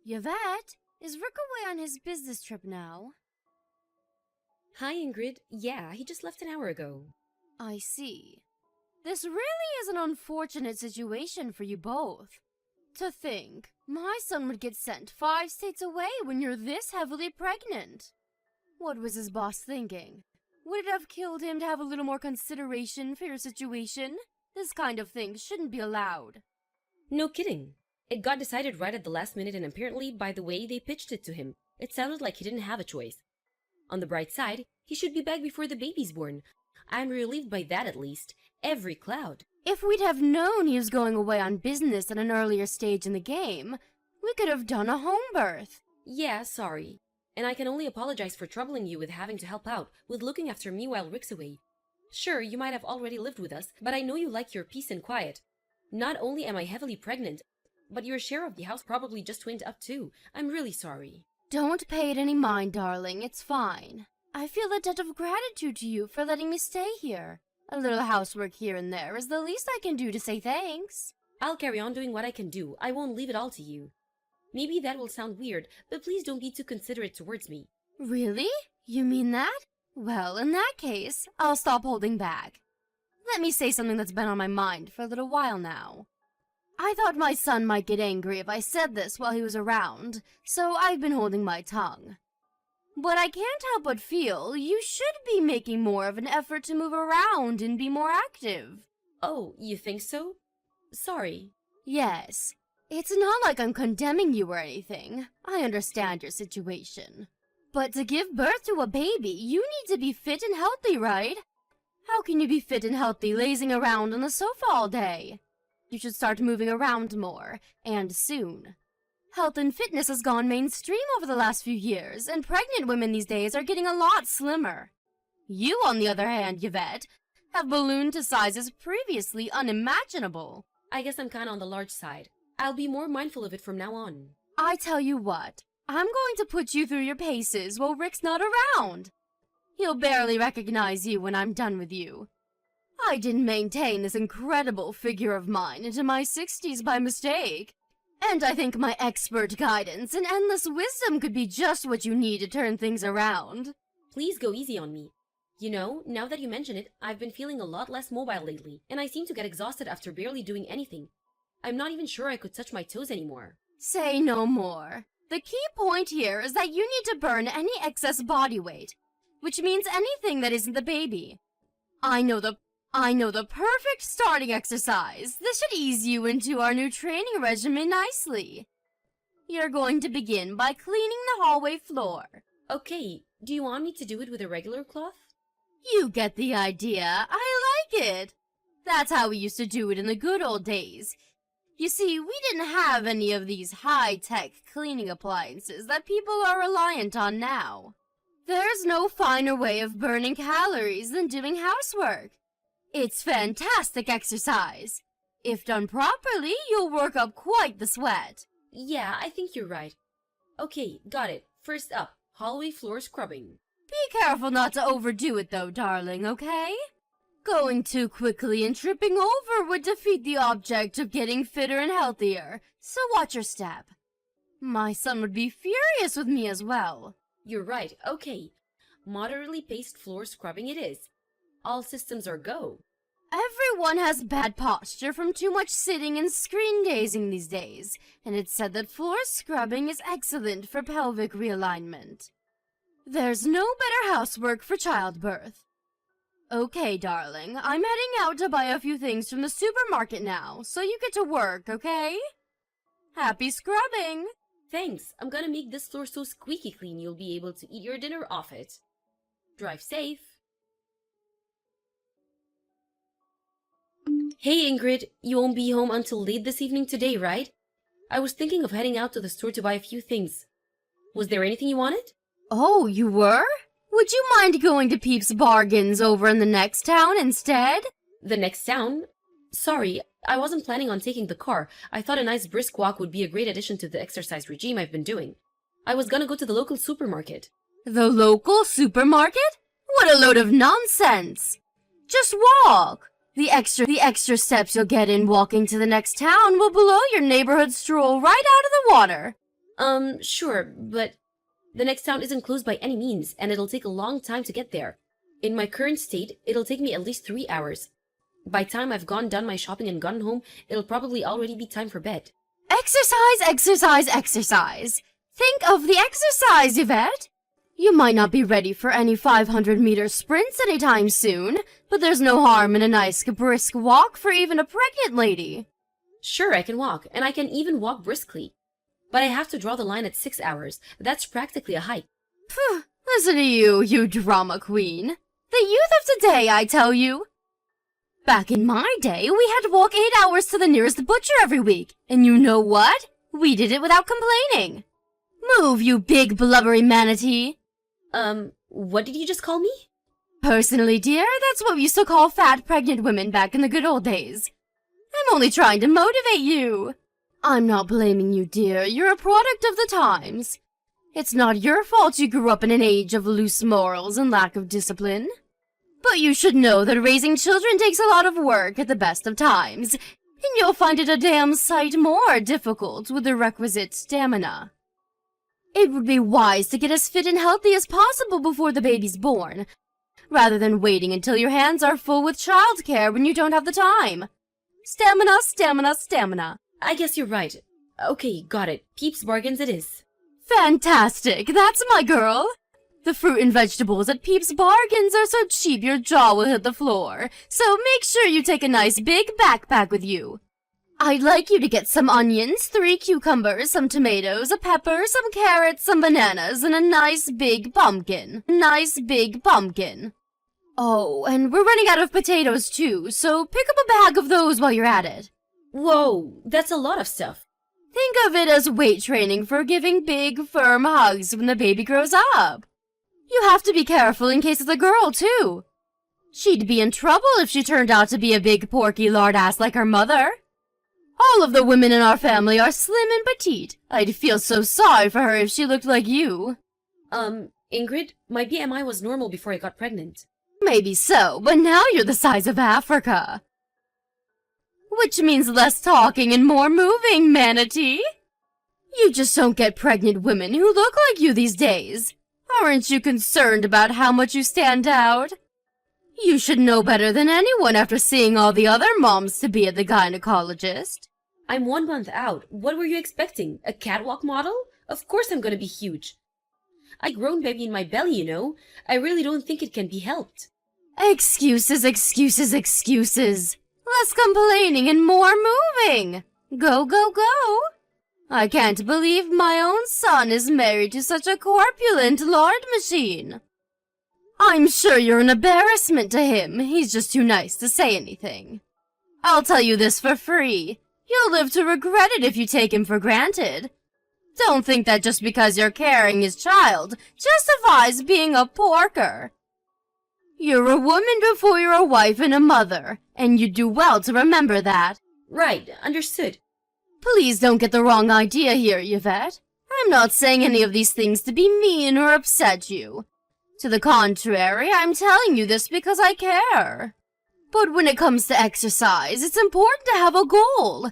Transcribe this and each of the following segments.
Yvette, is Rick away on his business trip now? Hi, Ingrid. Yeah, he just left an hour ago. I see. This really is an unfortunate situation for you both. To think, my son would get sent 5 states away when you're this heavily pregnant. What was his boss thinking? Would it have killed him to have a little more consideration for your situation? This kind of thing shouldn't be allowed. No kidding. It got decided right at the last minute, and apparently, by the way they pitched it to him, it sounded like he didn't have a choice. On the bright side, he should be back before the baby's born. I'm relieved by that at least. Every cloud. If we'd have known he was going away on business at an earlier stage in the game, we could have done a home birth. Yeah, sorry. And I can only apologize for troubling you with having to help out with looking after me while Rick's away. Sure, you might have already lived with us, but I know you like your peace and quiet. Not only am I heavily pregnant, but your share of the house probably just went up too. I'm really sorry. Don't pay it any mind, darling. It's fine. I feel a debt of gratitude to you for letting me stay here. A little housework here and there is the least I can do to say thanks. I'll carry on doing what I can do. I won't leave it all to you. Maybe that will sound weird, but please don't be too considerate towards me. Really? You mean that? Well, in that case, I'll stop holding back. Let me say something that's been on my mind for a little while now. I thought my son might get angry if I said this while he was around, so I've been holding my tongue. But I can't help but feel you should be making more of an effort to move around and be more active. Oh, you think so? Sorry. Yes. It's not like I'm condemning you or anything. I understand your situation. But to give birth to a baby, you need to be fit and healthy, right? How can you be fit and healthy lazing around on the sofa all day? You should start moving around more, and soon. Health and fitness has gone mainstream over the last few years, and pregnant women these days are getting a lot slimmer. You, on the other hand, Yvette, have ballooned to sizes previously unimaginable. I guess I'm kinda on the large side. I'll be more mindful of it from now on. I tell you what, I'm going to put you through your paces while Rick's not around. He'll barely recognize you when I'm done with you. I didn't maintain this incredible figure of mine into my 60s by mistake. And I think my expert guidance and endless wisdom could be just what you need to turn things around. Please go easy on me. You know, now that you mention it, I've been feeling a lot less mobile lately, and I seem to get exhausted after barely doing anything. I'm not even sure I could touch my toes anymore. Say no more. The key point here is that you need to burn any excess body weight, which means anything that isn't the baby. I know the perfect starting exercise. This should ease you into our new training regimen nicely. You're going to begin by cleaning the hallway floor. Okay, do you want me to do it with a regular cloth? You get the idea. I like it. That's how we used to do it in the good old days. You see, we didn't have any of these high-tech cleaning appliances that people are reliant on now. There's no finer way of burning calories than doing housework. It's fantastic exercise. If done properly, you'll work up quite the sweat. Yeah, I think you're right. Okay, got it. First up, hallway floor scrubbing. Be careful not to overdo it though, darling, okay? Going too quickly and tripping over would defeat the object of getting fitter and healthier, so watch your step. My son would be furious with me as well. You're right, okay. Moderately paced floor scrubbing it is. All systems are go. Everyone has bad posture from too much sitting and screen gazing these days, and it's said that floor scrubbing is excellent for pelvic realignment. There's no better housework for childbirth. Okay, darling, I'm heading out to buy a few things from the supermarket now, so you get to work, okay? Happy scrubbing! Thanks, I'm gonna make this floor so squeaky clean you'll be able to eat your dinner off it. Drive safe. Hey Ingrid, you won't be home until late this evening today, right? I was thinking of heading out to the store to buy a few things. Was there anything you wanted? Oh, you were? Would you mind going to Peep's Bargains over in the next town instead? The next town? Sorry, I wasn't planning on taking the car. I thought a nice brisk walk would be a great addition to the exercise regime I've been doing. I was gonna go to the local supermarket. The local supermarket? What a load of nonsense! Just walk! The extra steps you'll get in walking to the next town will blow your neighborhood stroll right out of the water. Sure, but the next town isn't close by any means, and it'll take a long time to get there. In my current state, it'll take me at least 3 hours. By the time I've done my shopping and gotten home, it'll probably already be time for bed. Exercise, exercise, exercise. Think of the exercise, Yvette. You might not be ready for any 500-meter sprints anytime soon, but there's no harm in a nice brisk walk for even a pregnant lady. Sure, I can walk, and I can even walk briskly. But I have to draw the line at 6 hours. That's practically a hike. Phew, listen to you, you drama queen. The youth of today, I tell you. Back in my day, we had to walk 8 hours to the nearest butcher every week, and you know what? We did it without complaining. Move, you big blubbery manatee. What did you just call me? Personally, dear, that's what we used to call fat pregnant women back in the good old days. I'm only trying to motivate you. I'm not blaming you, dear. You're a product of the times. It's not your fault you grew up in an age of loose morals and lack of discipline. But you should know that raising children takes a lot of work at the best of times, and you'll find it a damn sight more difficult with the requisite stamina. It would be wise to get as fit and healthy as possible before the baby's born, rather than waiting until your hands are full with childcare when you don't have the time. Stamina, stamina, stamina. I guess you're right. Okay, got it. Peeps Bargains it is. Fantastic! That's my girl! The fruit and vegetables at Peeps Bargains are so cheap your jaw will hit the floor, so make sure you take a nice big backpack with you. I'd like you to get some onions, 3 cucumbers, some tomatoes, a pepper, some carrots, some bananas, and a nice big pumpkin. Nice big pumpkin. Oh, and we're running out of potatoes too, so pick up a bag of those while you're at it. Whoa, that's a lot of stuff. Think of it as weight training for giving big, firm hugs when the baby grows up. You have to be careful in case it's a girl, too. She'd be in trouble if she turned out to be a big, porky lardass like her mother. All of the women in our family are slim and petite. I'd feel so sorry for her if she looked like you. Ingrid, my BMI was normal before I got pregnant. Maybe so, but now you're the size of Africa. Which means less talking and more moving, manatee. You just don't get pregnant women who look like you these days. Aren't you concerned about how much you stand out? You should know better than anyone after seeing all the other moms to be at the gynecologist. I'm 1 month out. What were you expecting? A catwalk model? Of course I'm gonna be huge. I grown baby in my belly, you know. I really don't think it can be helped. Excuses, excuses, excuses. Less complaining and more moving. Go, go, go. I can't believe my own son is married to such a corpulent lard machine. I'm sure you're an embarrassment to him. He's just too nice to say anything. I'll tell you this for free. You'll live to regret it if you take him for granted. Don't think that just because you're carrying his child justifies being a porker. You're a woman before you're a wife and a mother, and you do well to remember that. Right, understood. Please don't get the wrong idea here, Yvette. I'm not saying any of these things to be mean or upset you. To the contrary, I'm telling you this because I care. But when it comes to exercise, it's important to have a goal,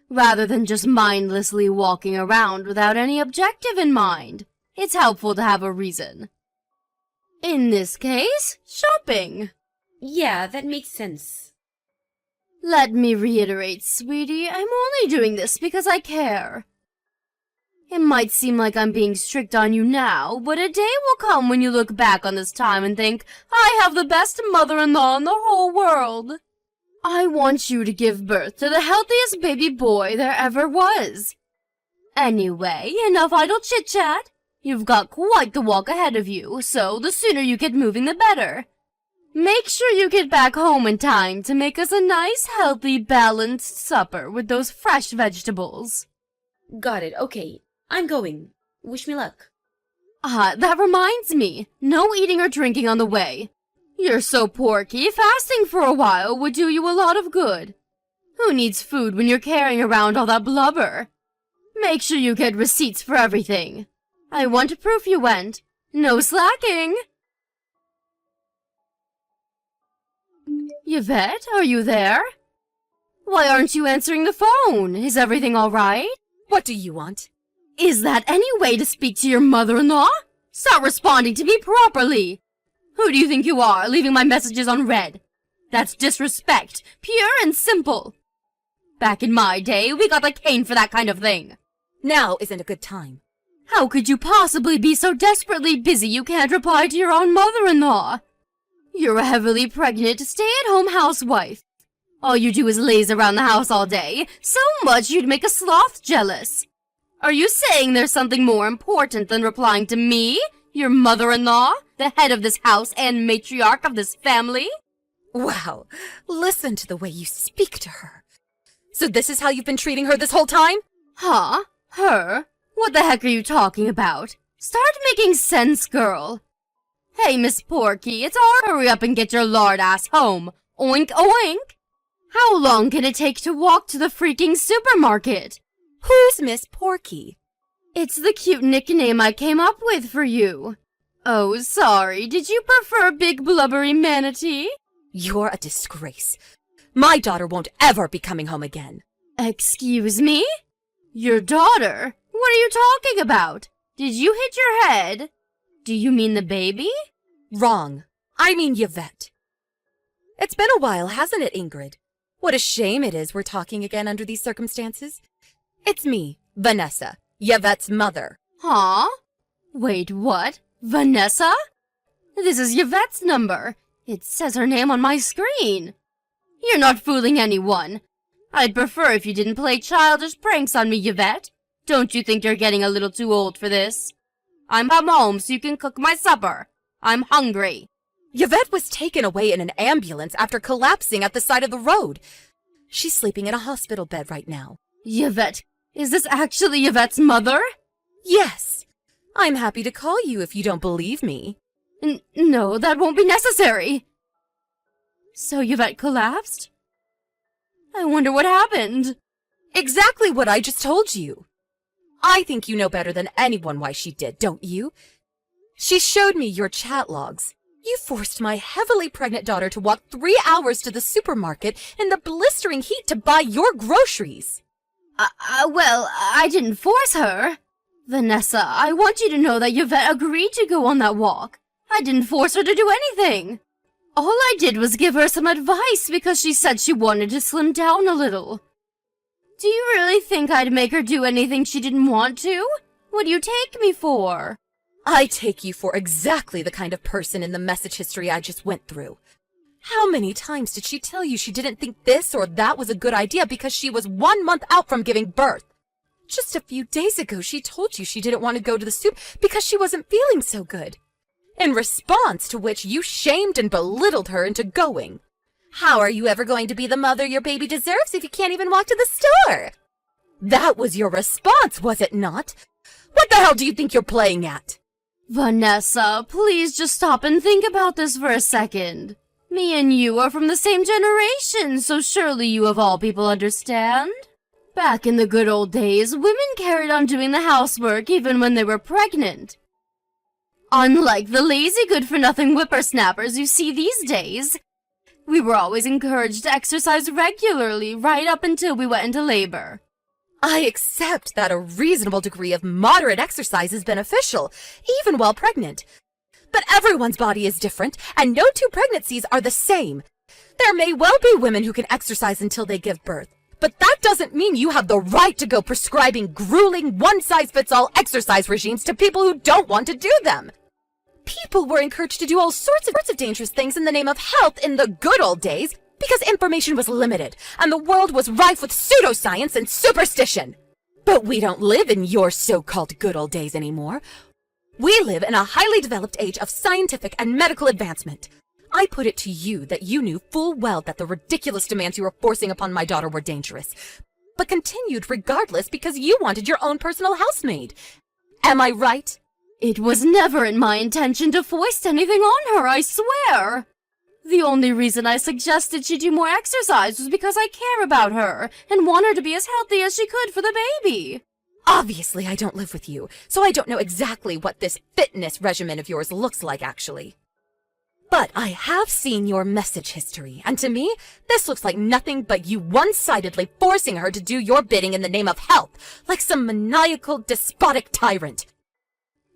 rather than just mindlessly walking around without any objective in mind. It's helpful to have a reason. In this case, shopping. Yeah, that makes sense. Let me reiterate, sweetie, I'm only doing this because I care. It might seem like I'm being strict on you now, but a day will come when you look back on this time and think, I have the best mother-in-law in the whole world. I want you to give birth to the healthiest baby boy there ever was. Anyway, enough idle chit-chat. You've got quite the walk ahead of you, so the sooner you get moving the better. Make sure you get back home in time to make us a nice, healthy, balanced supper with those fresh vegetables. Got it, okay. I'm going. Wish me luck. That reminds me. No eating or drinking on the way. You're so porky, fasting for a while would do you a lot of good. Who needs food when you're carrying around all that blubber? Make sure you get receipts for everything. I want proof you went. No slacking. Yvette, are you there? Why aren't you answering the phone? Is everything all right? What do you want? Is that any way to speak to your mother-in-law? Start responding to me properly. Who do you think you are, leaving my messages unread? That's disrespect, pure and simple. Back in my day, we got the cane for that kind of thing. Now isn't a good time. How could you possibly be so desperately busy you can't reply to your own mother-in-law? You're a heavily pregnant, stay-at-home housewife. All you do is laze around the house all day, so much you'd make a sloth jealous. Are you saying there's something more important than replying to me, your mother-in-law, the head of this house and matriarch of this family? Wow, listen to the way you speak to her. So this is how you've been treating her this whole time? Huh? Her? What the heck are you talking about? Start making sense, girl. Hey, Miss Porky, it's all hurry up and get your lard ass home. Oink, oink. How long can it take to walk to the freaking supermarket? Who's Miss Porky? It's the cute nickname I came up with for you. Oh, sorry. Did you prefer Big Blubbery Manatee? You're a disgrace. My daughter won't ever be coming home again. Excuse me? Your daughter? What are you talking about? Did you hit your head? Do you mean the baby? Wrong. I mean Yvette. It's been a while, hasn't it, Ingrid? What a shame it is we're talking again under these circumstances. It's me, Vanessa, Yvette's mother. Huh? Wait, what? Vanessa? This is Yvette's number. It says her name on my screen. You're not fooling anyone. I'd prefer if you didn't play childish pranks on me, Yvette. Don't you think you're getting a little too old for this? I'm home so you can cook my supper. I'm hungry. Yvette was taken away in an ambulance after collapsing at the side of the road. She's sleeping in a hospital bed right now. Yvette, is this actually Yvette's mother? Yes. I'm happy to call you if you don't believe me. No, that won't be necessary. So Yvette collapsed? I wonder what happened. Exactly what I just told you. I think you know better than anyone why she did, don't you? She showed me your chat logs. You forced my heavily pregnant daughter to walk 3 hours to the supermarket in the blistering heat to buy your groceries. Well, I didn't force her. Vanessa, I want you to know that Yvette agreed to go on that walk. I didn't force her to do anything. All I did was give her some advice because she said she wanted to slim down a little. Do you really think I'd make her do anything she didn't want to? What do you take me for? I take you for exactly the kind of person in the message history I just went through. How many times did she tell you she didn't think this or that was a good idea because she was 1 month out from giving birth? Just a few days ago, she told you she didn't want to go to the soup because she wasn't feeling so good. In response to which you shamed and belittled her into going. How are you ever going to be the mother your baby deserves if you can't even walk to the store? That was your response, was it not? What the hell do you think you're playing at? Vanessa, please just stop and think about this for a second. Me and you are from the same generation, so surely you of all people understand. Back in the good old days, women carried on doing the housework even when they were pregnant. Unlike the lazy good-for-nothing whippersnappers you see these days, we were always encouraged to exercise regularly right up until we went into labor. I accept that a reasonable degree of moderate exercise is beneficial, even while pregnant. But everyone's body is different, and no two pregnancies are the same. There may well be women who can exercise until they give birth, but that doesn't mean you have the right to go prescribing grueling, one-size-fits-all exercise regimes to people who don't want to do them. People were encouraged to do all sorts of dangerous things in the name of health in the good old days because information was limited and the world was rife with pseudoscience and superstition. But we don't live in your so-called good old days anymore. We live in a highly developed age of scientific and medical advancement. I put it to you that you knew full well that the ridiculous demands you were forcing upon my daughter were dangerous, but continued regardless because you wanted your own personal housemaid. Am I right? It was never in my intention to foist anything on her, I swear. The only reason I suggested she do more exercise was because I care about her and want her to be as healthy as she could for the baby. Obviously, I don't live with you, so I don't know exactly what this fitness regimen of yours looks like, actually. But I have seen your message history, and to me, this looks like nothing but you one-sidedly forcing her to do your bidding in the name of health, like some maniacal, despotic tyrant.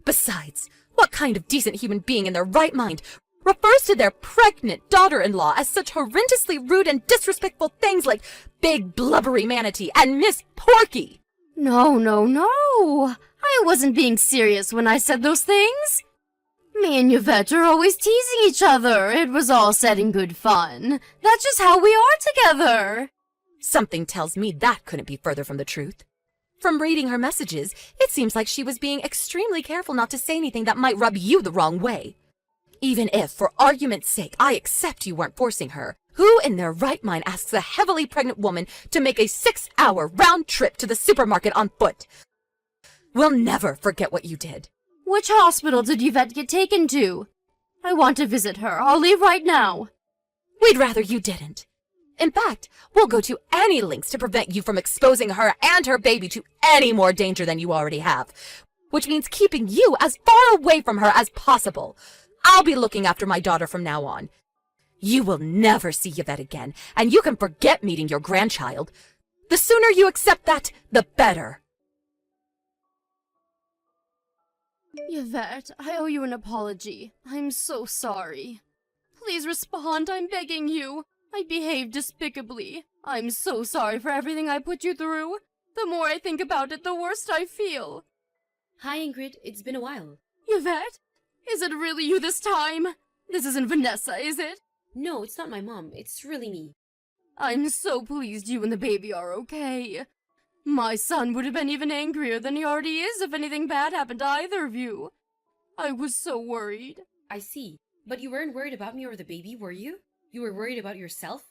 Besides, what kind of decent human being in their right mind refers to their pregnant daughter-in-law as such horrendously rude and disrespectful things like Big Blubbery Manatee and Miss Porky? No, no, no. I wasn't being serious when I said those things. Me and Yvette are always teasing each other. It was all said in good fun. That's just how we are together. Something tells me that couldn't be further from the truth. From reading her messages, it seems like she was being extremely careful not to say anything that might rub you the wrong way. Even if, for argument's sake, I accept you weren't forcing her, who in their right mind asks a heavily pregnant woman to make a 6-hour round trip to the supermarket on foot? We'll never forget what you did. Which hospital did Yvette get taken to? I want to visit her. I'll leave right now. We'd rather you didn't. In fact, we'll go to any lengths to prevent you from exposing her and her baby to any more danger than you already have, which means keeping you as far away from her as possible. I'll be looking after my daughter from now on. You will never see Yvette again, and you can forget meeting your grandchild. The sooner you accept that, the better. Yvette, I owe you an apology. I'm so sorry. Please respond, I'm begging you. I behaved despicably. I'm so sorry for everything I put you through. The more I think about it, the worse I feel. Hi, Ingrid. It's been a while. Yvette? Is it really you this time? This isn't Vanessa, is it? No, it's not my mom. It's really me. I'm so pleased you and the baby are okay. My son would have been even angrier than he already is if anything bad happened to either of you. I was so worried. I see. But you weren't worried about me or the baby, were you? You were worried about yourself?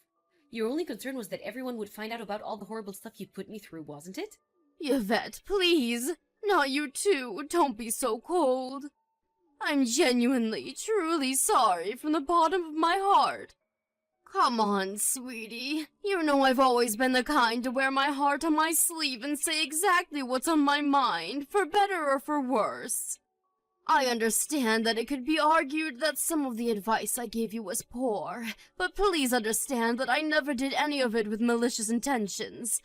Your only concern was that everyone would find out about all the horrible stuff you put me through, wasn't it? Yvette, please. Not you too. Don't be so cold. I'm genuinely, truly sorry from the bottom of my heart. Come on, sweetie. You know I've always been the kind to wear my heart on my sleeve and say exactly what's on my mind, for better or for worse. I understand that it could be argued that some of the advice I gave you was poor, but please understand that I never did any of it with malicious intentions.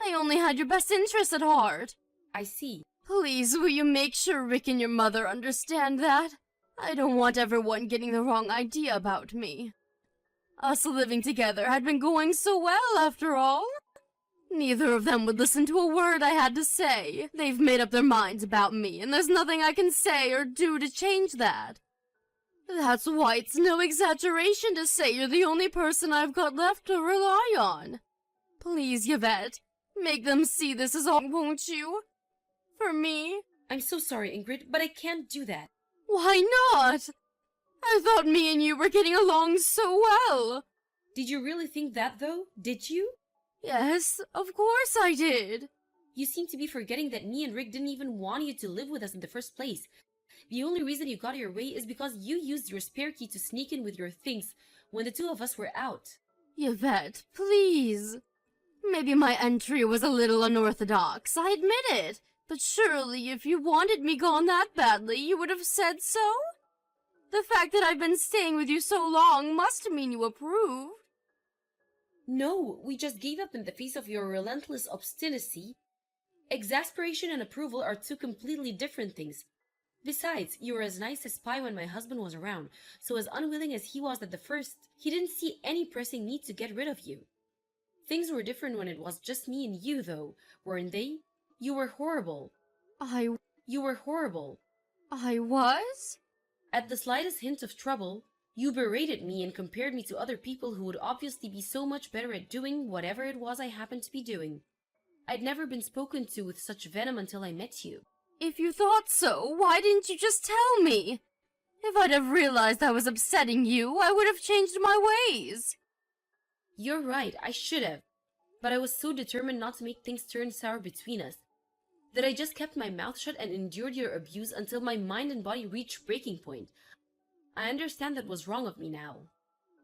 I only had your best interests at heart. I see. Please, will you make sure Rick and your mother understand that? I don't want everyone getting the wrong idea about me. Us living together had been going so well, after all. Neither of them would listen to a word I had to say. They've made up their minds about me, and there's nothing I can say or do to change that. That's why it's no exaggeration to say you're the only person I've got left to rely on. Please, Yvette, make them see this is all, won't you? For me? I'm so sorry, Ingrid, but I can't do that. Why not? I thought me and you were getting along so well. Did you really think that, though? Did you? Yes, of course I did. You seem to be forgetting that me and Rick didn't even want you to live with us in the first place. The only reason you got your way is because you used your spare key to sneak in with your things when the two of us were out. Yvette, please. Maybe my entry was a little unorthodox, I admit it. But surely if you wanted me gone that badly, you would have said so? The fact that I've been staying with you so long must mean you approve. No, we just gave up in the face of your relentless obstinacy. Exasperation and approval are two completely different things. Besides, you were as nice as pie when my husband was around, so as unwilling as he was at the first, he didn't see any pressing need to get rid of you. Things were different when it was just me and you, though, weren't they? You were horrible. You were horrible. I was? At the slightest hint of trouble, you berated me and compared me to other people who would obviously be so much better at doing whatever it was I happened to be doing. I'd never been spoken to with such venom until I met you. If you thought so, why didn't you just tell me? If I'd have realized I was upsetting you, I would have changed my ways. You're right, I should have. But I was so determined not to make things turn sour between us that I just kept my mouth shut and endured your abuse until my mind and body reached breaking point. I understand that was wrong of me now.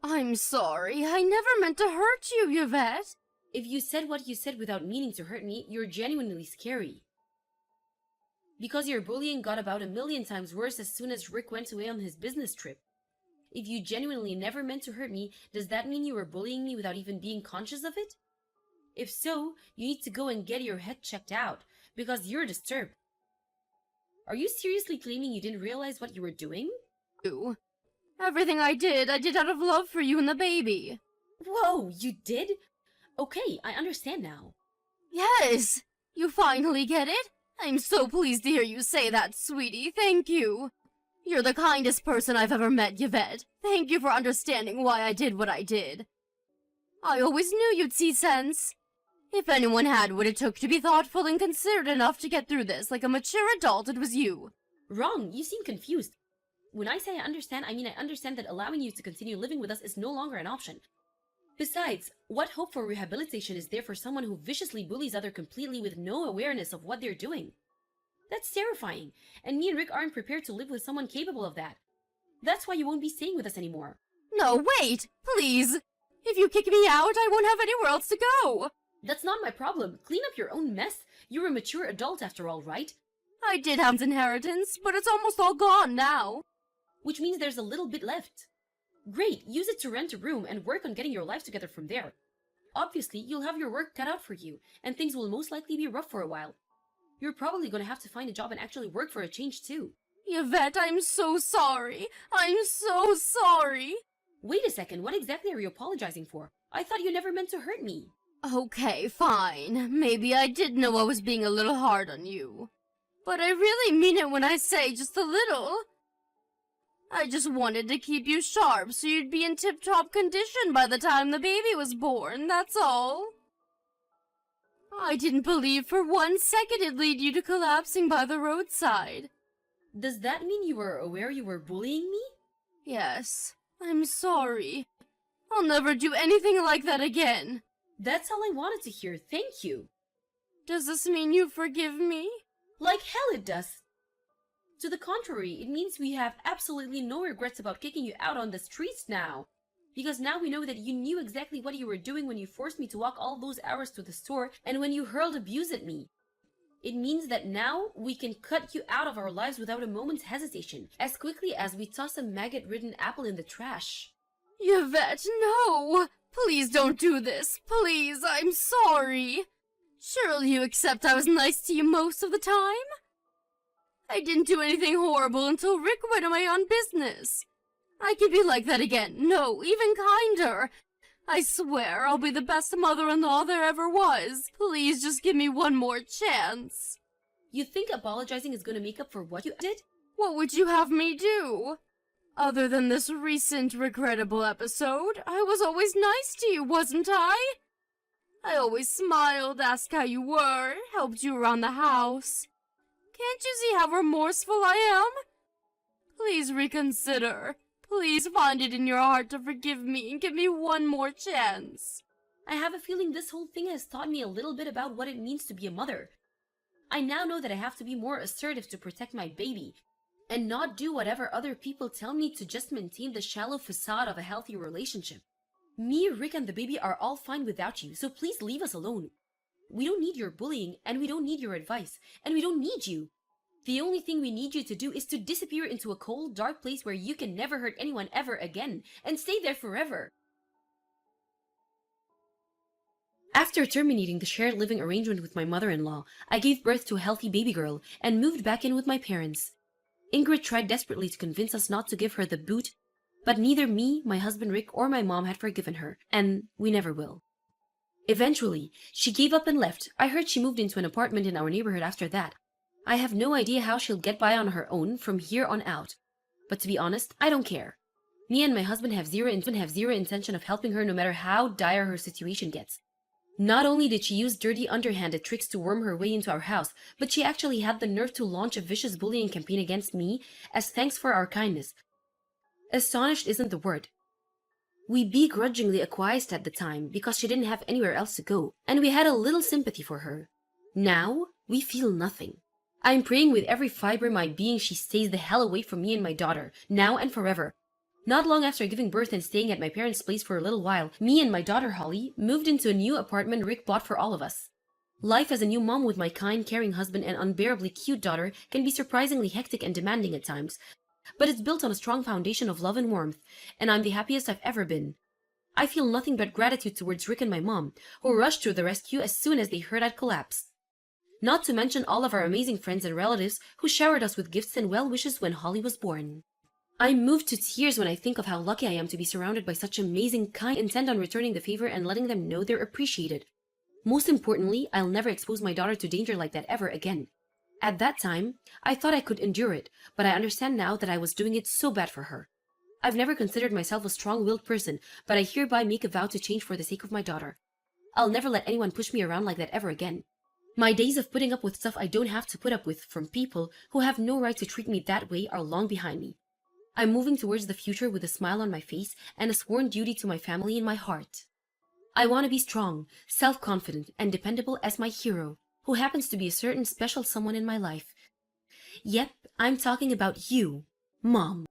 I'm sorry. I never meant to hurt you, Yvette. If you said what you said without meaning to hurt me, you're genuinely scary. Because your bullying got about 1,000,000 times worse as soon as Rick went away on his business trip. If you genuinely never meant to hurt me, does that mean you were bullying me without even being conscious of it? If so, you need to go and get your head checked out, because you're disturbed. Are you seriously claiming you didn't realize what you were doing? Everything I did out of love for you and the baby. Whoa, you did? Okay, I understand now. Yes! You finally get it? I'm so pleased to hear you say that, sweetie. Thank you. You're the kindest person I've ever met, Yvette. Thank you for understanding why I did what I did. I always knew you'd see sense. If anyone had what it took to be thoughtful and considerate enough to get through this like a mature adult, it was you. Wrong, you seem confused. When I say I understand, I mean I understand that allowing you to continue living with us is no longer an option. Besides, what hope for rehabilitation is there for someone who viciously bullies others completely with no awareness of what they're doing? That's terrifying, and me and Rick aren't prepared to live with someone capable of that. That's why you won't be staying with us anymore. No, wait! Please! If you kick me out, I won't have anywhere else to go! That's not my problem. Clean up your own mess. You're a mature adult after all, right? I did have an inheritance, but it's almost all gone now. Which means there's a little bit left. Great, use it to rent a room and work on getting your life together from there. Obviously, you'll have your work cut out for you, and things will most likely be rough for a while. You're probably going to have to find a job and actually work for a change too. Yvette, I'm so sorry. I'm so sorry. Wait a second, what exactly are you apologizing for? I thought you never meant to hurt me. Okay, fine. Maybe I did know I was being a little hard on you. But I really mean it when I say just a little. I just wanted to keep you sharp so you'd be in tip-top condition by the time the baby was born, that's all. I didn't believe for 1 second it'd lead you to collapsing by the roadside. Does that mean you were aware you were bullying me? Yes, I'm sorry. I'll never do anything like that again. That's all I wanted to hear, thank you. Does this mean you forgive me? Like hell it does. To the contrary, it means we have absolutely no regrets about kicking you out on the streets now. Because now we know that you knew exactly what you were doing when you forced me to walk all those hours to the store and when you hurled abuse at me. It means that now we can cut you out of our lives without a moment's hesitation, as quickly as we toss a maggot-ridden apple in the trash. Yvette, no! Please don't do this. Please, I'm sorry. Surely you accept I was nice to you most of the time? I didn't do anything horrible until Rick went on my own business. I can be like that again. No, even kinder. I swear I'll be the best mother-in-law there ever was. Please just give me one more chance. You think apologizing is going to make up for what you did? What would you have me do? Other than this recent regrettable episode, I was always nice to you, wasn't I? I always smiled, asked how you were, helped you around the house. Can't you see how remorseful I am? Please reconsider. Please find it in your heart to forgive me and give me one more chance. I have a feeling this whole thing has taught me a little bit about what it means to be a mother. I now know that I have to be more assertive to protect my baby, and not do whatever other people tell me to just maintain the shallow facade of a healthy relationship. Me, Rick, and the baby are all fine without you, so please leave us alone. We don't need your bullying, and we don't need your advice, and we don't need you. The only thing we need you to do is to disappear into a cold, dark place where you can never hurt anyone ever again, and stay there forever. After terminating the shared living arrangement with my mother-in-law, I gave birth to a healthy baby girl and moved back in with my parents. Ingrid tried desperately to convince us not to give her the boot, but neither me, my husband Rick, or my mom had forgiven her, and we never will. Eventually, she gave up and left. I heard she moved into an apartment in our neighborhood after that. I have no idea how she'll get by on her own from here on out. But to be honest, I don't care. Me and my husband have zero intention of helping her no matter how dire her situation gets. Not only did she use dirty underhanded tricks to worm her way into our house, but she actually had the nerve to launch a vicious bullying campaign against me as thanks for our kindness. Astonished isn't the word. We begrudgingly acquiesced at the time because she didn't have anywhere else to go, and we had a little sympathy for her. Now, we feel nothing. I'm praying with every fiber of my being she stays the hell away from me and my daughter, now and forever. Not long after giving birth and staying at my parents' place for a little while, me and my daughter Holly moved into a new apartment Rick bought for all of us. Life as a new mom with my kind, caring husband and unbearably cute daughter can be surprisingly hectic and demanding at times, but it's built on a strong foundation of love and warmth, and I'm the happiest I've ever been. I feel nothing but gratitude towards Rick and my mom, who rushed to the rescue as soon as they heard I'd collapsed. Not to mention all of our amazing friends and relatives who showered us with gifts and well wishes when Holly was born. I'm moved to tears when I think of how lucky I am to be surrounded by such amazing, kind, intent on returning the favor and letting them know they're appreciated. Most importantly, I'll never expose my daughter to danger like that ever again. At that time, I thought I could endure it, but I understand now that I was doing it so bad for her. I've never considered myself a strong-willed person, but I hereby make a vow to change for the sake of my daughter. I'll never let anyone push me around like that ever again. My days of putting up with stuff I don't have to put up with from people who have no right to treat me that way are long behind me. I'm moving towards the future with a smile on my face and a sworn duty to my family in my heart. I want to be strong, self-confident, and dependable as my hero, who happens to be a certain special someone in my life. Yep, I'm talking about you, Mom.